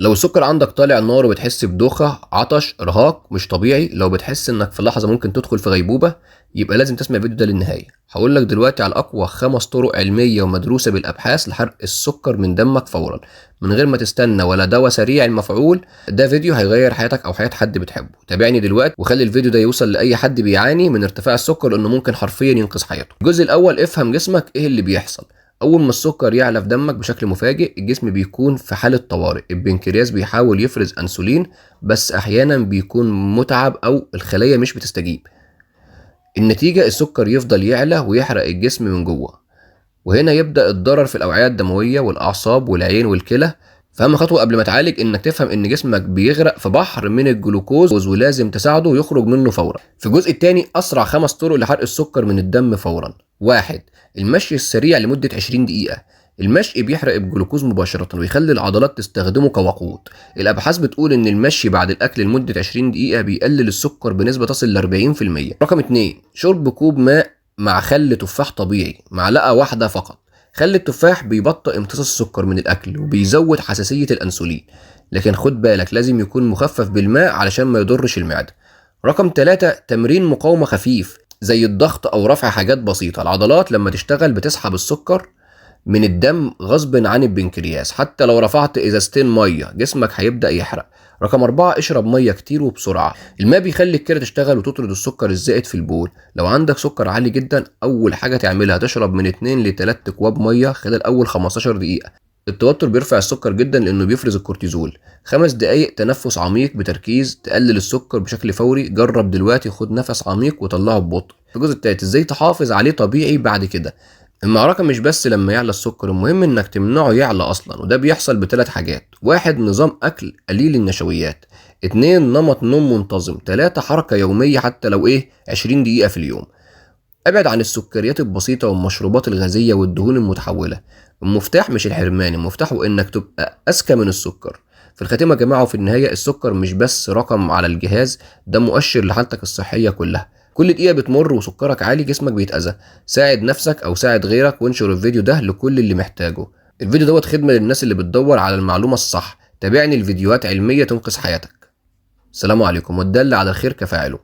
لو السكر عندك طالع نار وبتحس بدوخة، عطش، إرهاق مش طبيعي، لو بتحس إنك في لحظة ممكن تدخل في غيبوبة، يبقى لازم تسمع الفيديو ده للنهاية. هقول لك دلوقتي على أقوى 5 طرق علمية ومدروسة بالأبحاث لحرق السكر من دمك فورا من غير ما تستنى ولا دواء سريع المفعول. ده فيديو هيغير حياتك أو حياة حد بتحبه. تابعني دلوقتي وخلي الفيديو ده يوصل لأي حد بيعاني من ارتفاع السكر، لأنه ممكن حرفيا ينقذ حياته. الجزء الأول، افهم جسمك إيه اللي بيحصل. اول ما السكر يعلى في دمك بشكل مفاجئ، الجسم بيكون في حالة طوارئ. البنكرياس بيحاول يفرز انسولين، بس احيانا بيكون متعب او الخلايا مش بتستجيب. النتيجة السكر يفضل يعلى ويحرق الجسم من جوه، وهنا يبدأ الضرر في الأوعية الدموية والأعصاب والعين والكلى. فأهم خطوة قبل ما تعالج إنك تفهم إن جسمك بيغرق في بحر من الجلوكوز ولازم تساعده يخرج منه فورا. في الجزء الثاني، أسرع 5 طرق لحرق السكر من الدم فورا. 1. المشي السريع لمدة 20 دقيقة. المشي بيحرق الجلوكوز مباشرة ويخلي العضلات تستخدمه كوقود. الأبحاث بتقول إن المشي بعد الأكل لمدة 20 دقيقة بيقلل السكر بنسبة تصل ل 40%. رقم 2، شرب كوب ماء مع خل تفاح طبيعي، معلقة واحدة فقط. خل التفاح بيبطئ امتصاص السكر من الأكل وبيزود حساسية الأنسولين، لكن خد بالك لازم يكون مخفف بالماء علشان ما يضرش المعدة. رقم 3، تمرين مقاومة خفيف زي الضغط أو رفع حاجات بسيطة. العضلات لما تشتغل بتسحب السكر من الدم غصب عن البنكرياس. حتى لو رفعت ازازتين ميه جسمك هيبدأ يحرق. رقم 4، اشرب ميه كتير وبسرعة. الماء بيخلي الكلى تشتغل وتطرد السكر الزائد في البول. لو عندك سكر عالي جدا، اول حاجة تعملها تشرب من 2 ل 3 اكواب ميه خلال اول 15 دقيقة. التوتر بيرفع السكر جدا لانه بيفرز الكورتيزول. 5 دقايق تنفس عميق بتركيز تقلل السكر بشكل فوري. جرب دلوقتي، خد نفس عميق وطلعه ببطء. في الجزء التالت، ازاي تحافظ عليه طبيعي بعد كده. المعركة مش بس لما يعلى السكر، المهم انك تمنعه يعلى اصلا، وده بيحصل ب3 حاجات. 1، نظام اكل قليل النشويات. 2، نمط نوم منتظم. 3، حركة يومية حتى لو 20 دقيقة في اليوم. ابعد عن السكريات البسيطة والمشروبات الغازية والدهون المتحولة. المفتاح مش الحرمان، المفتاح هو انك تبقى اذكى من السكر. في الخاتمة يا جماعة وفي النهاية، السكر مش بس رقم على الجهاز، ده مؤشر لحالتك الصحية كلها. كل دقيقة بتمر وسكرك عالي جسمك بيتأذى. ساعد نفسك أو ساعد غيرك وانشر الفيديو ده لكل اللي محتاجه. الفيديو دوت خدمة للناس اللي بتدور على المعلومة الصح. تابعني الفيديوهات علمية تنقذ حياتك. السلام عليكم، والدل على الخير كفاعله.